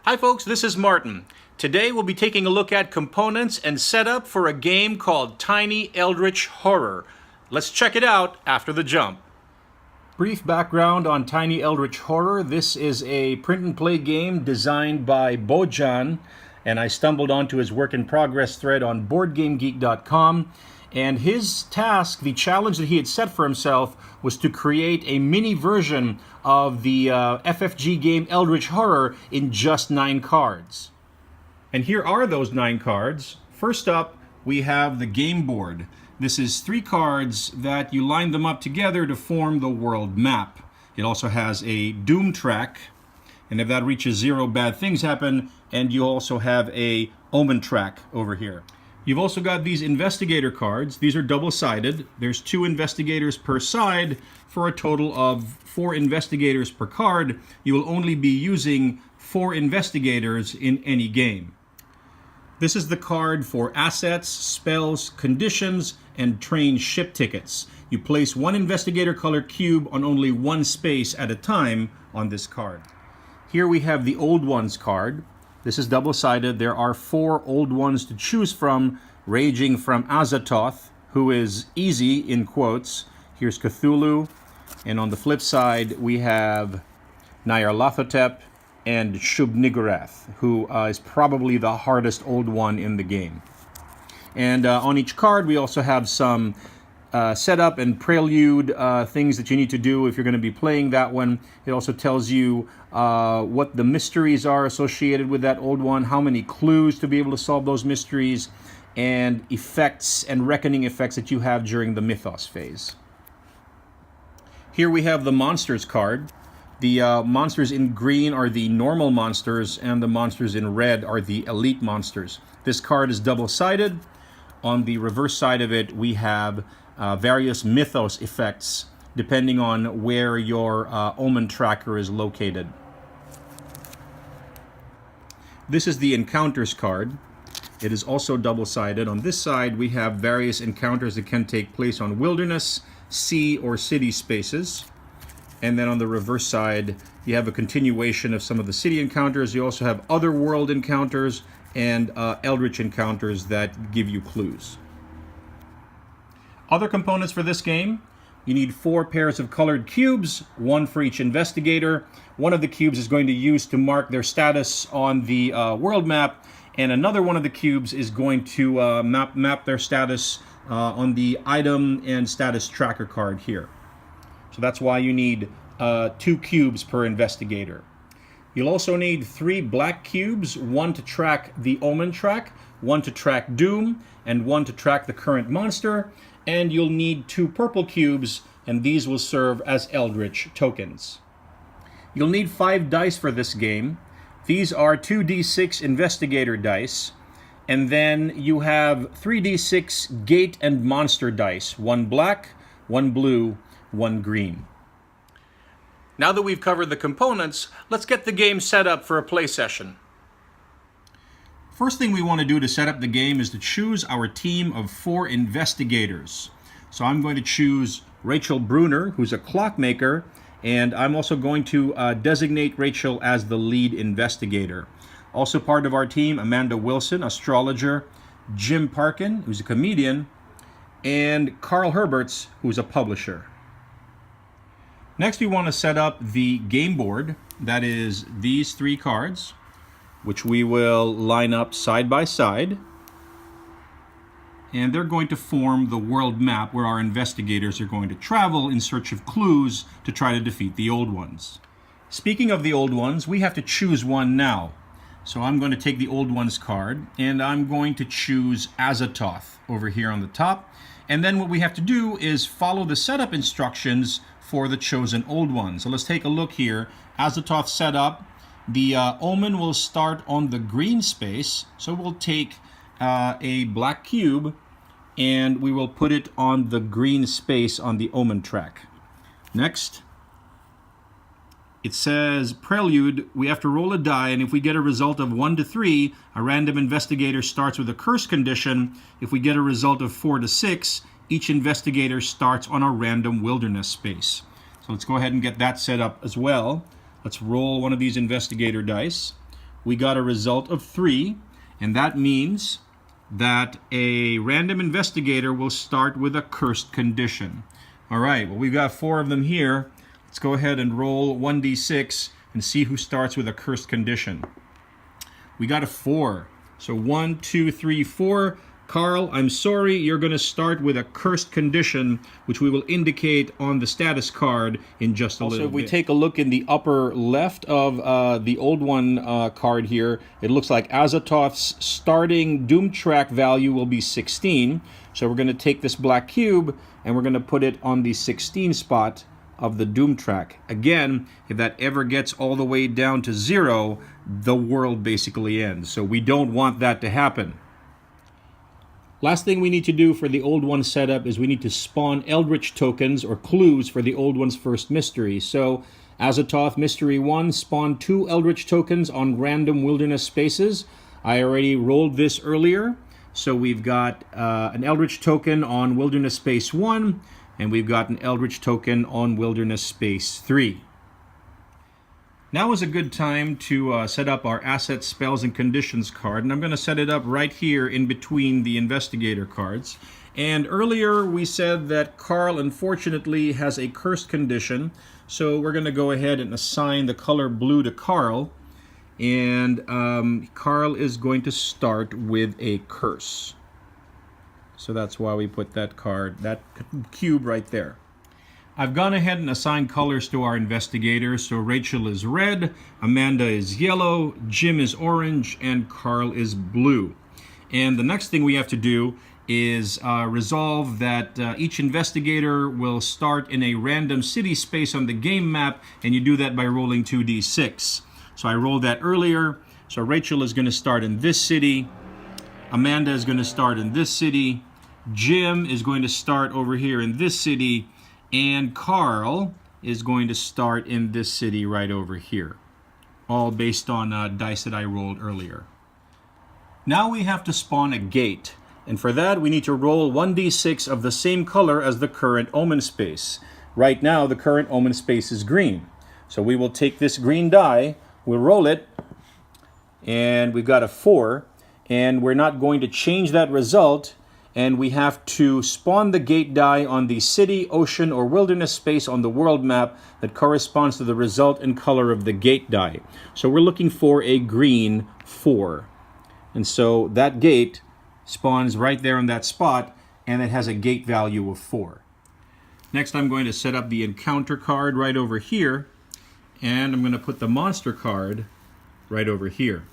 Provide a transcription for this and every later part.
Hi folks, this is Martin. Today we'll be taking a look at components and setup for a game called Tiny Eldritch Horror. Let's check it out after the jump. Brief background on Tiny Eldritch Horror. This is a print and play game designed by Bojan, and I stumbled onto his work in progress thread on Boardgamegeek.com. And his task, the challenge that he had set for himself, was to create a mini version of the FFG game Eldritch Horror in just 9 cards. And here are those 9 cards. First up, we have the game board. This is 3 cards that you line them up together to form the world map. It also has a doom track, and if that reaches 0, bad things happen, and you also have a Omen track over here. You've also got these investigator cards. These are double-sided. There's 2 investigators per side for a total of 4 investigators per card. You will only be using 4 investigators in any game. This is the card for assets, spells, conditions, and train ship tickets. You place 1 investigator colored cube on only 1 space at a time on this card. Here we have the Old Ones card. This is double-sided. There are 4 old ones to choose from, ranging from Azathoth, who is easy in quotes. Here's Cthulhu. And on the flip side, we have Nyarlathotep and Shub-Niggurath, who is probably the hardest old one in the game. And on each card, we also have some setup and prelude things that you need to do if you're going to be playing that one. It also tells you what the mysteries are associated with that old one, how many clues to be able to solve those mysteries, and effects and reckoning effects that you have during the Mythos phase. Here we have the monsters card. The monsters in green are the normal monsters, and the monsters in red are the elite monsters. This card is double-sided. On the reverse side of it, we have various Mythos effects depending on where your Omen tracker is located. This is the Encounters card. It is also double-sided. On this side, we have various encounters that can take place on wilderness, sea, or city spaces. And then on the reverse side, you have a continuation of some of the city encounters. You also have other world encounters and eldritch encounters that give you clues. Other components for this game: you need 4 pairs of colored cubes, 1 for each investigator. One of the cubes is going to use to mark their status on the world map, and another one of the cubes is going to map their status on the item and status tracker card here. So that's why you need 2 cubes per investigator. You'll also need 3 black cubes, 1 to track the Omen track, 1 to track Doom, and 1 to track the current monster. And you'll need 2 purple cubes, and these will serve as Eldritch tokens. You'll need 5 dice for this game. These are 2d6 investigator dice, and then you have 3d6 gate and monster dice, 1 black, 1 blue, 1 green. Now that we've covered the components, let's get the game set up for a play session. First thing we want to do to set up the game is to choose our team of 4 investigators. So I'm going to choose Rachel Bruner, who's a clockmaker, and I'm also going to designate Rachel as the lead investigator. Also part of our team, Amanda Wilson, astrologer, Jim Parkin, who's a comedian, and Carl Herberts, who's a publisher. Next, we want to set up the game board. That is these 3 cards, which we will line up side by side. And they're going to form the world map where our investigators are going to travel in search of clues to try to defeat the old ones. Speaking of the old ones, we have to choose one now. So I'm going to take the old ones card, and I'm going to choose Azathoth over here on the top. And then what we have to do is follow the setup instructions for the chosen old ones. So let's take a look here. Azathoth setup. The Omen will start on the green space. So we'll take a black cube and we will put it on the green space on the Omen track. Next, it says prelude. We have to roll a die, and if we get a result of 1 to 3, a random investigator starts with a curse condition. If we get a result of 4 to 6, each investigator starts on a random wilderness space. So let's go ahead and get that set up as well. Let's roll one of these investigator dice. we got a result of 3, and that means that a random investigator will start with a cursed condition. All right, well, we've got 4 of them here. Let's go ahead and roll 1d6 and see who starts with a cursed condition. We got a 4. So 1, 2, 3, 4. Carl, I'm sorry, you're going to start with a cursed condition, which we will indicate on the status card in just a little bit. Also, if we take a look in the upper left of the old one card here, it looks like Azathoth's starting Doom track value will be 16. So we're going to take this black cube and we're going to put it on the 16 spot of the Doom track. Again, if that ever gets all the way down to 0, the world basically ends. So we don't want that to happen. Last thing we need to do for the old one setup is we need to spawn Eldritch tokens or clues for the old one's first mystery. So Azathoth Mystery 1 spawned 2 Eldritch tokens on random wilderness spaces. I already rolled this earlier. So we've got an Eldritch token on Wilderness Space 1, and we've got an Eldritch token on Wilderness Space 3. Now is a good time to set up our Assets, Spells, and Conditions card, and I'm going to set it up right here in between the Investigator cards. And earlier we said that Carl unfortunately has a cursed condition, so we're going to go ahead and assign the color blue to Carl, and Carl is going to start with a curse. So that's why we put that card, that cube right there. I've gone ahead and assigned colors to our investigators. So Rachel is red, Amanda is yellow, Jim is orange, and Carl is blue. And the next thing we have to do is resolve that each investigator will start in a random city space on the game map, and you do that by rolling 2d6. So I rolled that earlier. So Rachel is going to start in this city, Amanda is going to start in this city, Jim is going to start over here in this city, and Carl is going to start in this city right over here. All based on dice that I rolled earlier. Now we have to spawn a gate. And for that we need to roll 1d6 of the same color as the current Omen space. Right now the current Omen space is green. So we will take this green die, we'll roll it, and we've got a 4. And we're not going to change that result. And we have to spawn the gate die on the city, ocean, or wilderness space on the world map that corresponds to the result and color of the gate die. So we're looking for a green 4. And so that gate spawns right there on that spot, and it has a gate value of 4. Next, I'm going to set up the encounter card right over here, and I'm going to put the monster card right over here.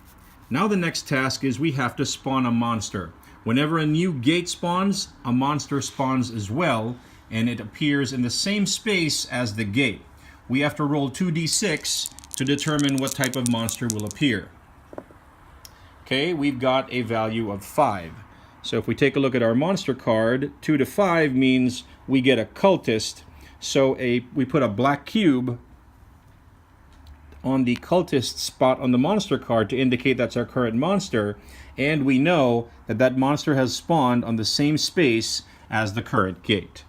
Now the next task is we have to spawn a monster. Whenever a new gate spawns, a monster spawns as well, and it appears in the same space as the gate. We have to roll 2d6 to determine what type of monster will appear. Okay, we've got a value of 5. So if we take a look at our monster card, 2 to 5 means we get a cultist. So we put a black cube on the cultist spot on the monster card to indicate that's our current monster, and we know that that monster has spawned on the same space as the current gate.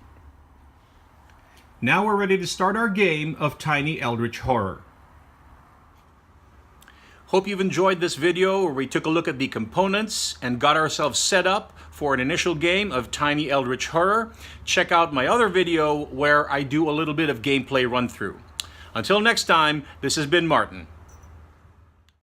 Now we're ready to start our game of Tiny Eldritch Horror. Hope you've enjoyed this video where we took a look at the components and got ourselves set up for an initial game of Tiny Eldritch Horror. Check out my other video where I do a little bit of gameplay run-through. Until next time, this has been Martin.